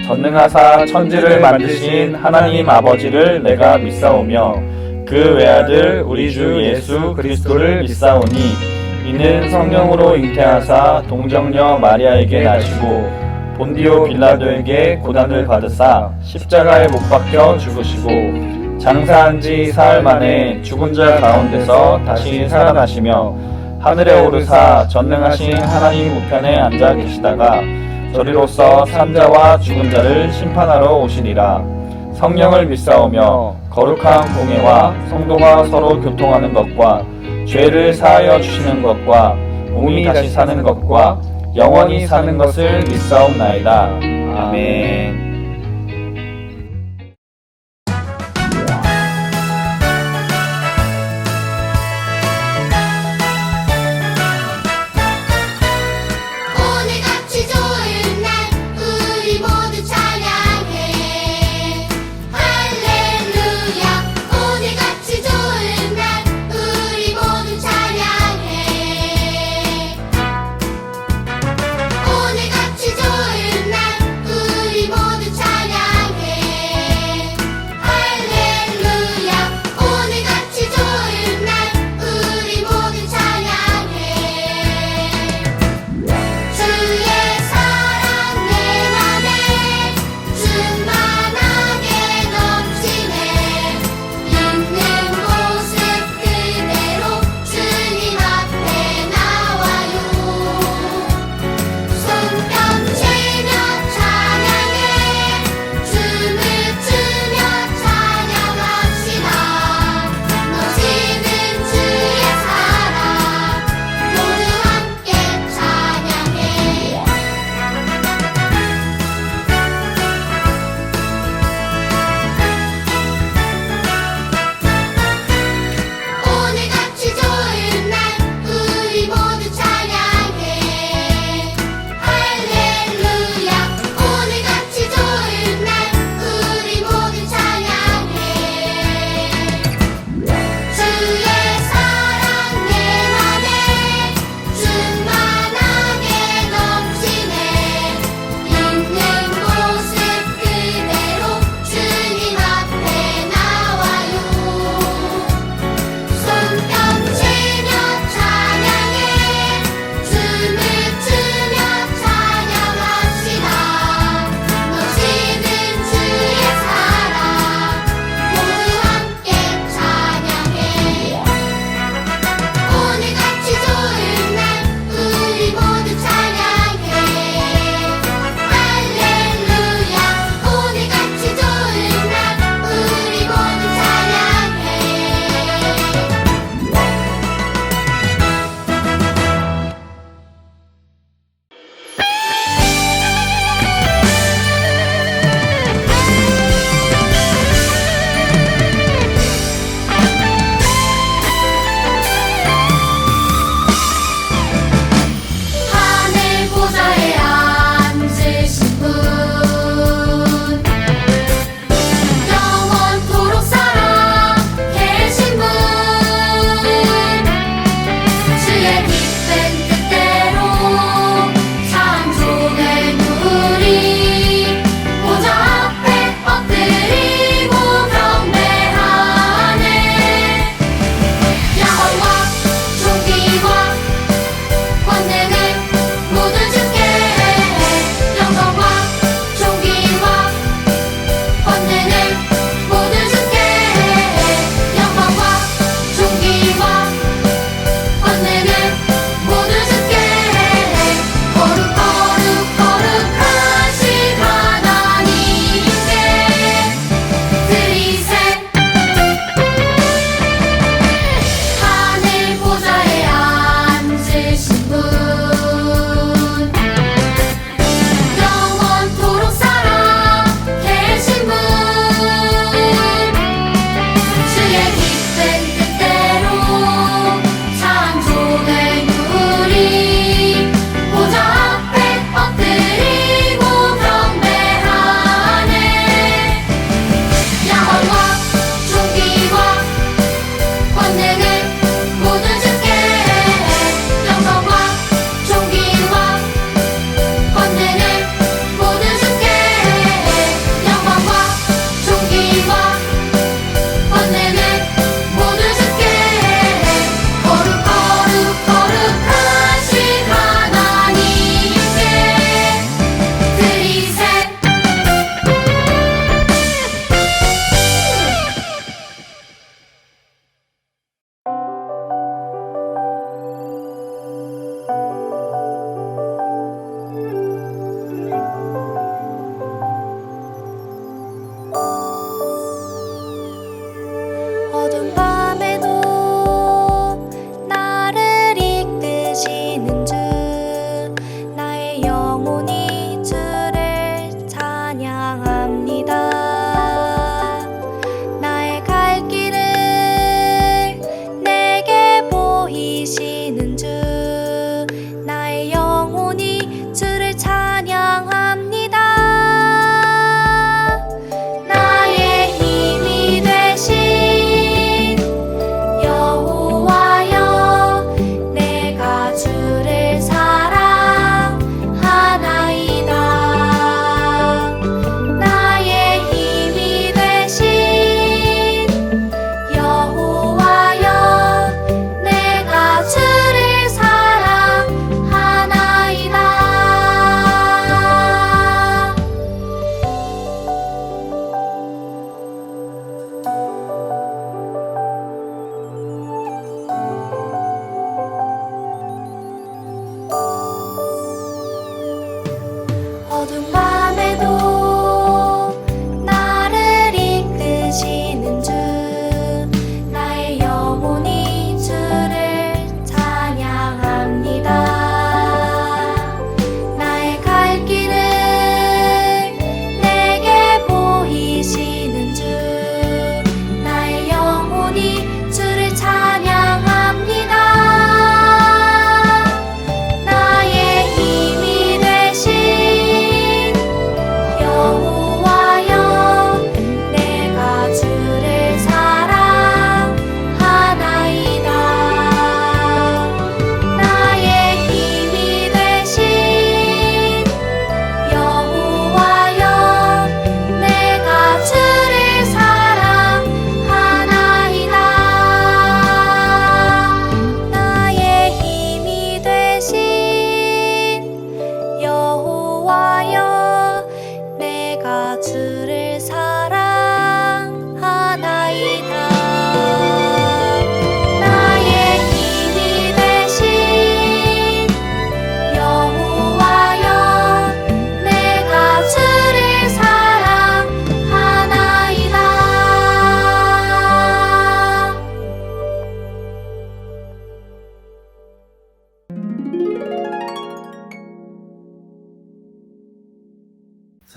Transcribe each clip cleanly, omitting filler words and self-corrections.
전능하사 천지를 만드신 하나님 아버지를 내가 믿사오며 그 외아들 우리 주 예수 그리스도를 믿사오니 이는 성령으로 잉태하사 동정녀 마리아에게 나시고 본디오 빌라도에게 고난을 받으사 십자가에 못 박혀 죽으시고 장사한 지 사흘 만에 죽은 자 가운데서 다시 살아나시며 하늘에 오르사 전능하신 하나님 우편에 앉아 계시다가 저리로서 산자와 죽은 자를 심판하러 오시리라. 성령을 믿사오며 거룩한 공예와 성도가 서로 교통하는 것과 죄를 사하여 주시는 것과 몸이 다시 사는 것과 영원히 사는 것을 믿사옵나이다. 아멘. 오늘같이 좋은 날 우리 모두 찬양해 할렐루야. 오늘같이 좋은 날 우리 모두 찬양해 오늘같이 좋은 날 우리 모두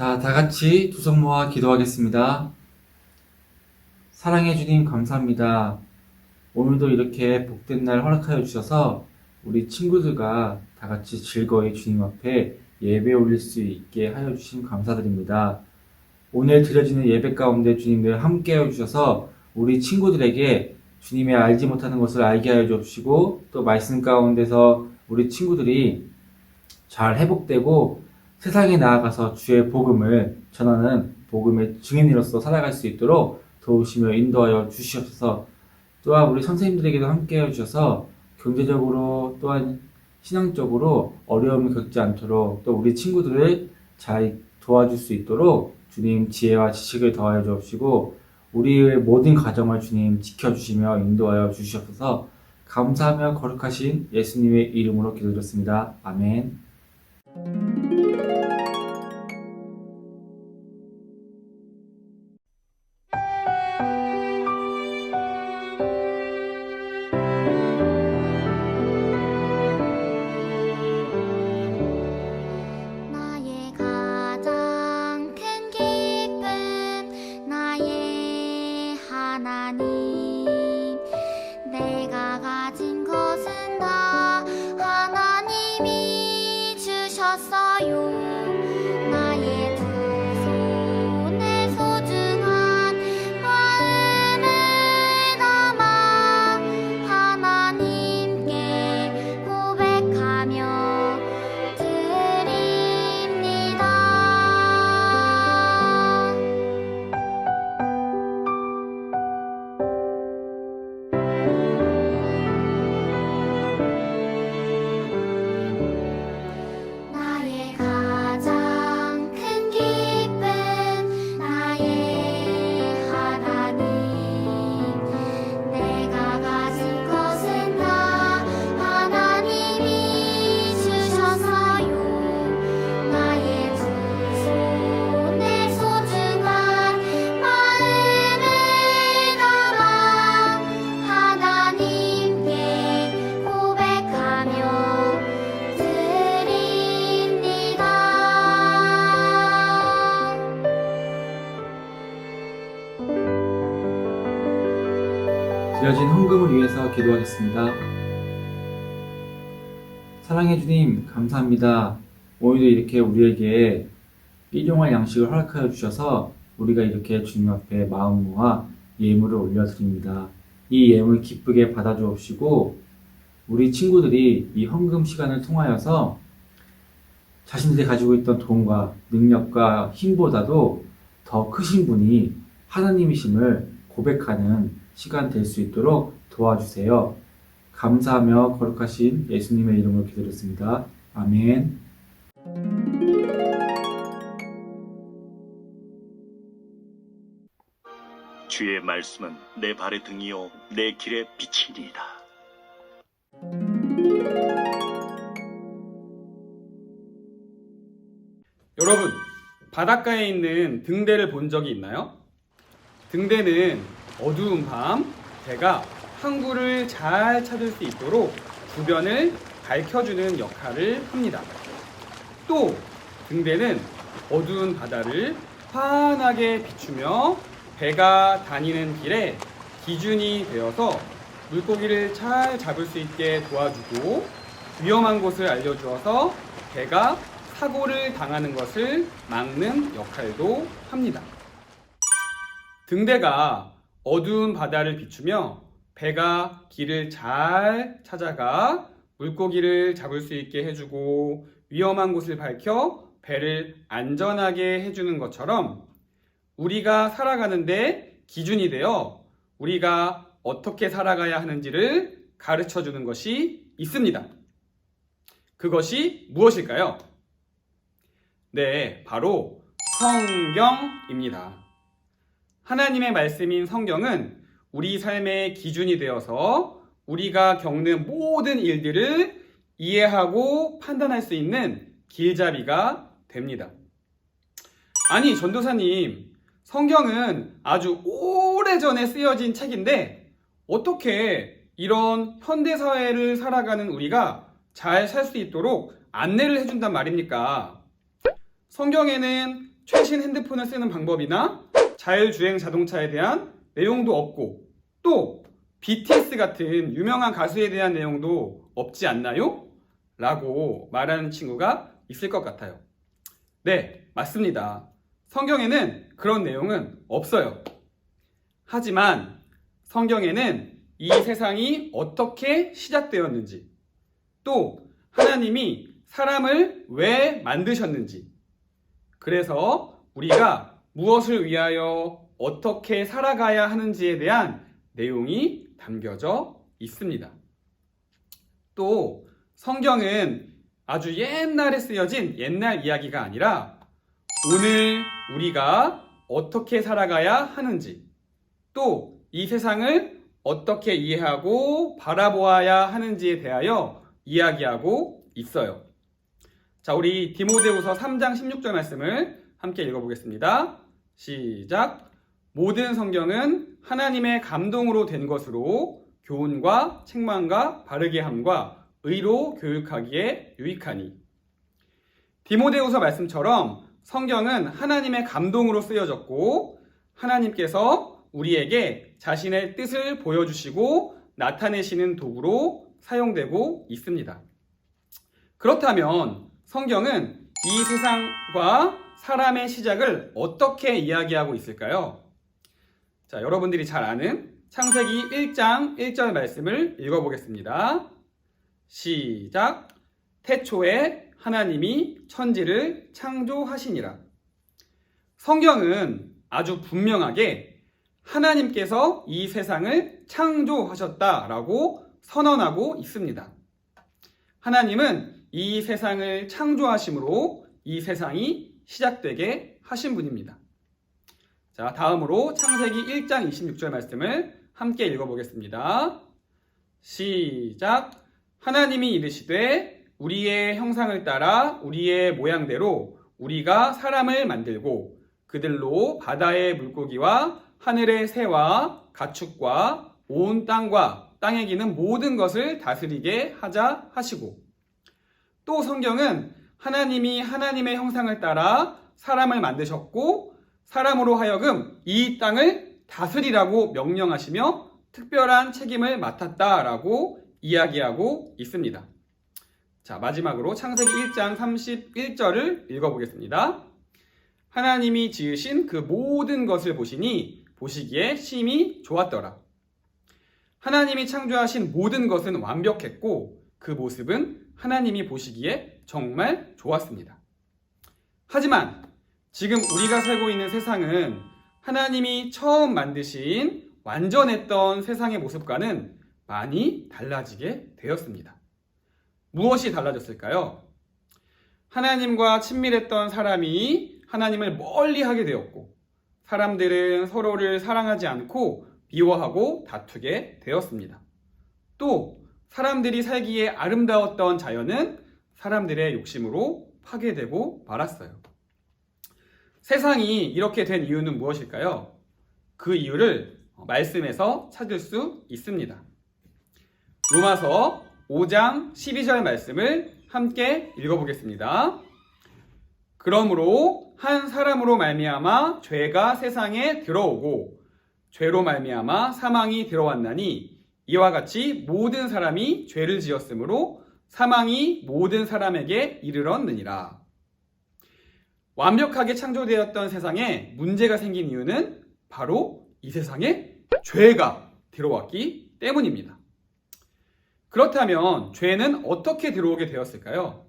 자, 다 같이 두 손 모아 기도하겠습니다. 사랑해 주님 감사합니다. 오늘도 이렇게 복된 날 허락하여 주셔서 우리 친구들과 다 같이 즐거이 주님 앞에 예배 올릴 수 있게 하여 주심 감사드립니다. 오늘 드려지는 예배 가운데 주님들 함께하여 주셔서 우리 친구들에게 주님의 알지 못하는 것을 알게 하여 주시고 또 말씀 가운데서 우리 친구들이 잘 회복되고 세상에 나아가서 주의 복음을 전하는 복음의 증인으로서 살아갈 수 있도록 도우시며 인도하여 주시옵소서. 또한 우리 선생님들에게도 함께해 주셔서 경제적으로 또한 신앙적으로 어려움을 겪지 않도록 또 우리 친구들을 잘 도와줄 수 있도록 주님 지혜와 지식을 더하여 주옵시고 우리의 모든 가정을 주님 지켜주시며 인도하여 주시옵소서. 감사하며 거룩하신 예수님의 이름으로 기도드렸습니다. 아멘. 나의 가장 큰 기쁨 나의 하나님 내가 가진 것은 다 하나님이 주셨어요 나의 두 손에 소중한 마음을 담아 하나님께 고백하며 드립니다. 나의 가장 큰 기쁨 나의 하나님 내가 가진 것은 다 하나님이 주셔서요 나의 두 손에 소중한 마음을 담아 하나님께 고백하며 드립니다. 드려진 헌금을 위해서 기도하겠습니다. 사랑해 주님 감사합니다. 오늘도 이렇게 우리에게 일용할 양식을 허락하여 주셔서 우리가 이렇게 주님 앞에 마음 모아 예물을 올려드립니다. 이 예물 기쁘게 받아주옵시고 우리 친구들이 이 헌금 시간을 통하여서 자신들이 가지고 있던 돈과 능력과 힘보다도 더 크신 분이 하나님이심을 고백하는 시간 될 수 있도록 도와주세요. 감사하며 거룩하신 예수님의 이름으로 기도드렸습니다. 아멘. 주의 말씀은 내 발의 등이요 내 길의 빛이니이다. 여러분, 바닷가에 있는 등대를 본 적이 있나요? 등대는 어두운 밤, 배가 항구를 잘 찾을 수 있도록 주변을 밝혀주는 역할을 합니다. 또 등대는 어두운 바다를 환하게 비추며 배가 다니는 길에 기준이 되어서 물고기를 잘 잡을 수 있게 도와주고 위험한 곳을 알려주어서 배가 사고를 당하는 것을 막는 역할도 합니다. 등대가 어두운 바다를 비추며 배가 길을 잘 찾아가 물고기를 잡을 수 있게 해주고 위험한 곳을 밝혀 배를 안전하게 해주는 것처럼 우리가 살아가는데 기준이 되어 우리가 어떻게 살아가야 하는지를 가르쳐 주는 것이 있습니다. 그것이 무엇일까요? 네, 바로 성경입니다. 하나님의 말씀인 성경은 우리 삶의 기준이 되어서 우리가 겪는 모든 일들을 이해하고 판단할 수 있는 길잡이가 됩니다. 아니, 전도사님, 성경은 아주 오래전에 쓰여진 책인데 어떻게 이런 현대사회를 살아가는 우리가 잘 살 수 있도록 안내를 해준단 말입니까? 성경에는 최신 핸드폰을 쓰는 방법이나 자율주행 자동차에 대한 내용도 없고 또 BTS 같은 유명한 가수에 대한 내용도 없지 않나요? 라고 말하는 친구가 있을 것 같아요. 네, 맞습니다. 성경에는 그런 내용은 없어요. 하지만 성경에는 이 세상이 어떻게 시작되었는지, 또 하나님이 사람을 왜 만드셨는지, 그래서 우리가 무엇을 위하여 어떻게 살아가야 하는지에 대한 내용이 담겨져 있습니다. 또 성경은 아주 옛날에 쓰여진 옛날 이야기가 아니라 오늘 우리가 어떻게 살아가야 하는지, 또 이 세상을 어떻게 이해하고 바라보아야 하는지에 대하여 이야기하고 있어요. 자, 우리 디모데후서 3장 16절 말씀을 함께 읽어보겠습니다. 시작. 모든 성경은 하나님의 감동으로 된 것으로 교훈과 책망과 바르게 함과 의로 교육하기에 유익하니. 디모데후서 말씀처럼 성경은 하나님의 감동으로 쓰여졌고 하나님께서 우리에게 자신의 뜻을 보여주시고 나타내시는 도구로 사용되고 있습니다. 그렇다면 성경은 이 세상과 사람의 시작을 어떻게 이야기하고 있을까요? 자, 여러분들이 잘 아는 창세기 1장 1절 말씀을 읽어보겠습니다. 시작. 태초에 하나님이 천지를 창조하시니라. 성경은 아주 분명하게 하나님께서 이 세상을 창조하셨다라고 선언하고 있습니다. 하나님은 이 세상을 창조하심으로 이 세상이 시작되게 하신 분입니다. 자, 다음으로 창세기 1장 26절 말씀을 함께 읽어보겠습니다. 시작. 하나님이 이르시되 우리의 형상을 따라 우리의 모양대로 우리가 사람을 만들고 그들로 바다의 물고기와 하늘의 새와 가축과 온 땅과 땅에 기는 모든 것을 다스리게 하자 하시고, 또 성경은 하나님이 하나님의 형상을 따라 사람을 만드셨고 사람으로 하여금 이 땅을 다스리라고 명령하시며 특별한 책임을 맡았다라고 이야기하고 있습니다. 자, 마지막으로 창세기 1장 31절을 읽어보겠습니다. 하나님이 지으신 그 모든 것을 보시기에 심히 좋았더라. 하나님이 창조하신 모든 것은 완벽했고 그 모습은 하나님이 보시기에 정말 좋았습니다. 하지만 지금 우리가 살고 있는 세상은 하나님이 처음 만드신 완전했던 세상의 모습과는 많이 달라지게 되었습니다. 무엇이 달라졌을까요? 하나님과 친밀했던 사람이 하나님을 멀리하게 되었고, 사람들은 서로를 사랑하지 않고 미워하고 다투게 되었습니다. 또 사람들이 살기에 아름다웠던 자연은 사람들의 욕심으로 파괴되고 말았어요. 세상이 이렇게 된 이유는 무엇일까요? 그 이유를 말씀에서 찾을 수 있습니다. 로마서 5장 12절 말씀을 함께 읽어보겠습니다. 그러므로 한 사람으로 말미암아 죄가 세상에 들어오고 죄로 말미암아 사망이 들어왔나니 이와 같이 모든 사람이 죄를 지었으므로 사망이 모든 사람에게 이르렀느니라. 완벽하게 창조되었던 세상에 문제가 생긴 이유는 바로 이 세상에 죄가 들어왔기 때문입니다. 그렇다면 죄는 어떻게 들어오게 되었을까요?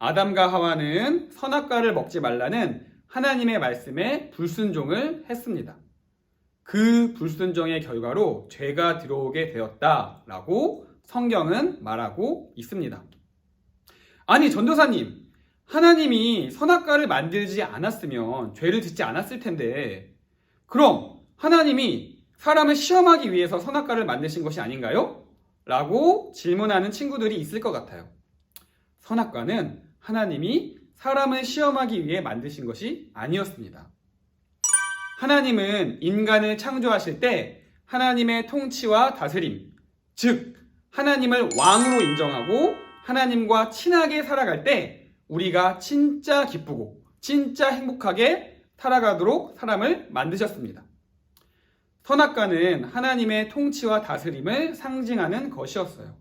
아담과 하와는 선악과를 먹지 말라는 하나님의 말씀에 불순종을 했습니다. 그 불순종의 결과로 죄가 들어오게 되었다라고 성경은 말하고 있습니다. 아니, 전도사님, 하나님이 선악과를 만들지 않았으면 죄를 짓지 않았을 텐데, 그럼 하나님이 사람을 시험하기 위해서 선악과를 만드신 것이 아닌가요? 라고 질문하는 친구들이 있을 것 같아요. 선악과는 하나님이 사람을 시험하기 위해 만드신 것이 아니었습니다. 하나님은 인간을 창조하실 때 하나님의 통치와 다스림, 즉 하나님을 왕으로 인정하고 하나님과 친하게 살아갈 때 우리가 진짜 기쁘고 진짜 행복하게 살아가도록 사람을 만드셨습니다. 선악과는 하나님의 통치와 다스림을 상징하는 것이었어요.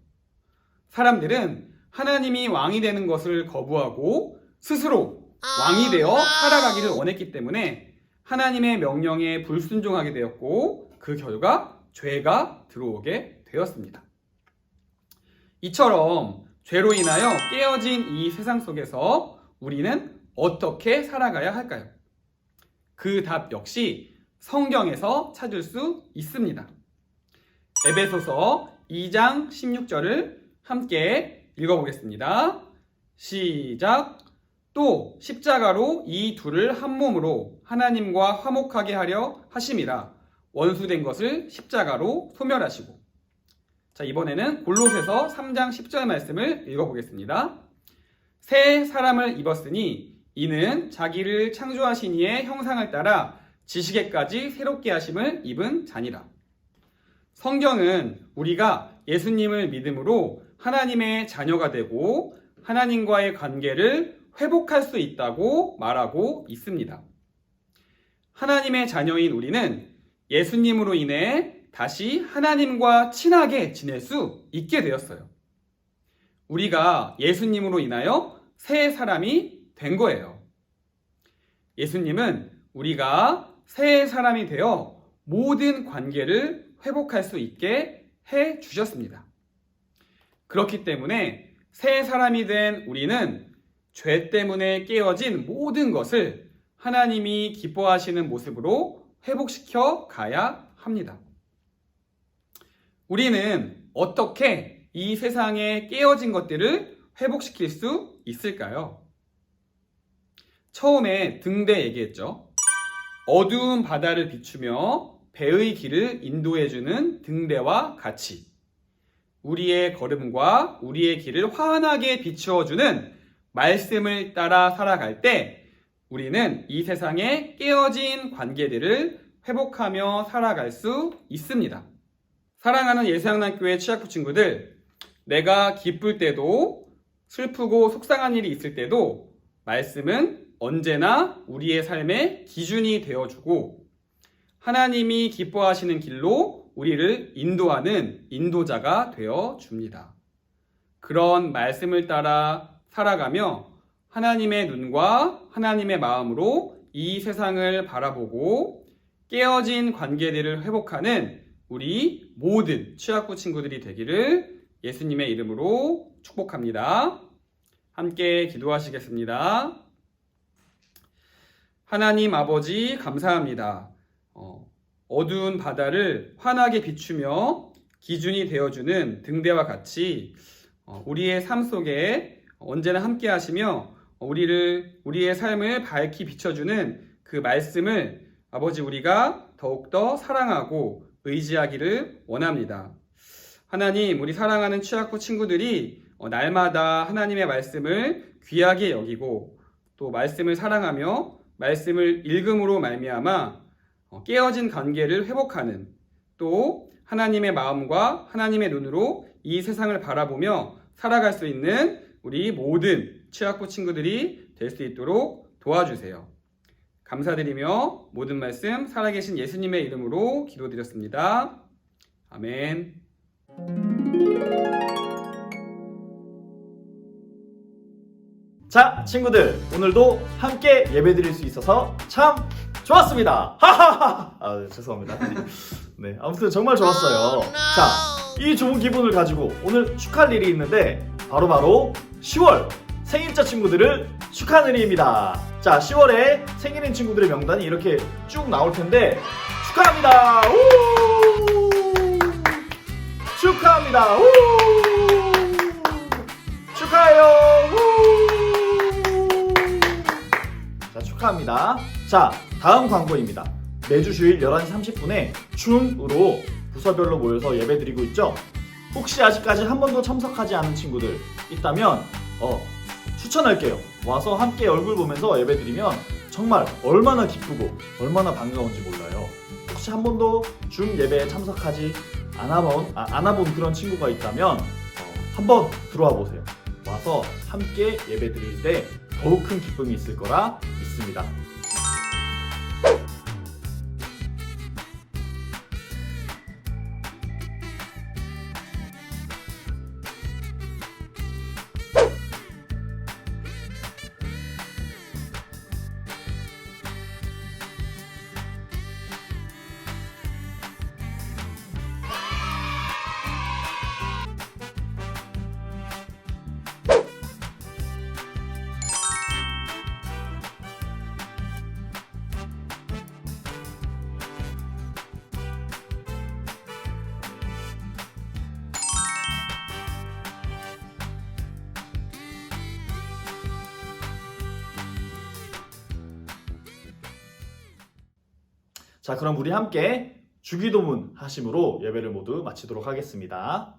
사람들은 하나님이 왕이 되는 것을 거부하고 스스로 왕이 되어 살아가기를 원했기 때문에 하나님의 명령에 불순종하게 되었고 그 결과 죄가 들어오게 되었습니다. 이처럼 죄로 인하여 깨어진 이 세상 속에서 우리는 어떻게 살아가야 할까요? 그 답 역시 성경에서 찾을 수 있습니다. 에베소서 2장 16절을 함께 읽어보겠습니다. 시작. 또 십자가로 이 둘을 한 몸으로 하나님과 화목하게 하려 하심이라. 원수된 것을 십자가로 소멸하시고. 자, 이번에는 골로새서 3장 10절 말씀을 읽어보겠습니다. 새 사람을 입었으니 이는 자기를 창조하신 이의 형상을 따라 지식에까지 새롭게 하심을 입은 자니라. 성경은 우리가 예수님을 믿음으로 하나님의 자녀가 되고 하나님과의 관계를 회복할 수 있다고 말하고 있습니다. 하나님의 자녀인 우리는 예수님으로 인해 다시 하나님과 친하게 지낼 수 있게 되었어요. 우리가 예수님으로 인하여 새 사람이 된 거예요. 예수님은 우리가 새 사람이 되어 모든 관계를 회복할 수 있게 해 주셨습니다. 그렇기 때문에 새 사람이 된 우리는 죄 때문에 깨어진 모든 것을 하나님이 기뻐하시는 모습으로 회복시켜 가야 합니다. 우리는 어떻게 이 세상에 깨어진 것들을 회복시킬 수 있을까요? 처음에 등대 얘기했죠. 어두운 바다를 비추며 배의 길을 인도해주는 등대와 같이 우리의 걸음과 우리의 길을 환하게 비추어주는 말씀을 따라 살아갈 때 우리는 이 세상에 깨어진 관계들을 회복하며 살아갈 수 있습니다. 사랑하는 예수양남교회 취학부 친구들, 내가 기쁠 때도 슬프고 속상한 일이 있을 때도 말씀은 언제나 우리의 삶의 기준이 되어주고 하나님이 기뻐하시는 길로 우리를 인도하는 인도자가 되어줍니다. 그런 말씀을 따라 살아가며 하나님의 눈과 하나님의 마음으로 이 세상을 바라보고 깨어진 관계들을 회복하는 우리 모든 취학부 친구들이 되기를 예수님의 이름으로 축복합니다. 함께 기도하시겠습니다. 하나님 아버지 감사합니다. 어두운 바다를 환하게 비추며 기준이 되어주는 등대와 같이 우리의 삶 속에 언제나 함께 하시며 우리의 삶을 밝히 비춰주는 그 말씀을 아버지 우리가 더욱더 사랑하고 의지하기를 원합니다. 하나님, 우리 사랑하는 취학부 친구들이 날마다 하나님의 말씀을 귀하게 여기고 또 말씀을 사랑하며 말씀을 읽음으로 말미암아 깨어진 관계를 회복하는 또 하나님의 마음과 하나님의 눈으로 이 세상을 바라보며 살아갈 수 있는 우리 모든 취학부 친구들이 될 수 있도록 도와주세요. 감사드리며 모든 말씀 살아계신 예수님의 이름으로 기도드렸습니다. 아멘. 자, 친구들, 오늘도 함께 예배드릴 수 있어서 참 좋았습니다. 하하하. 아, 죄송합니다. 네, 아무튼 정말 좋았어요. 자, 이 좋은 기분을 가지고 오늘 축하할 일이 있는데 바로 10월 생일자 친구들을 축하하는 일입니다. 자, 10월에 생일인 친구들의 명단이 이렇게 쭉 나올 텐데 축하합니다. 우! 축하합니다. 우! 축하해요. 우! 자, 축하합니다. 자, 다음 광고입니다. 매주 주일 11시 30분에 줌으로 부서별로 모여서 예배드리고 있죠. 혹시 아직까지 한 번도 참석하지 않은 친구들 있다면 추천할게요. 와서 함께 얼굴 보면서 예배드리면 정말 얼마나 기쁘고 얼마나 반가운지 몰라요. 혹시 한 번도 줌 예배에 참석하지 않아본 그런 친구가 있다면 한번 들어와 보세요. 와서 함께 예배드릴 때 더욱 큰 기쁨이 있을 거라 믿습니다. 자, 그럼 우리 함께 주기도문 하심으로 예배를 모두 마치도록 하겠습니다.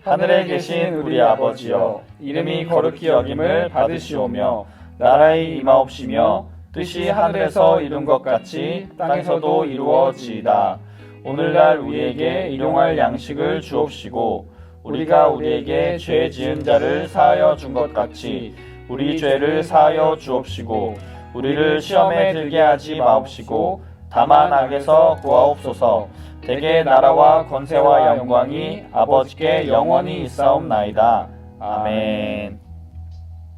하늘에 계신 우리 아버지여, 이름이 거룩히 여김을 받으시오며 나라의 임하옵시며 뜻이 하늘에서 이룬 것 같이 땅에서도 이루어지이다. 오늘날 우리에게 일용할 양식을 주옵시고 우리가 우리에게 죄 지은 자를 사하여 준 것 같이 우리 죄를 사하여 주옵시고 우리를 시험에 들게 하지 마옵시고 다만 악에서 구하옵소서. 대개 나라와 권세와 영광이 아버지께 영원히 있사옵나이다. 아멘.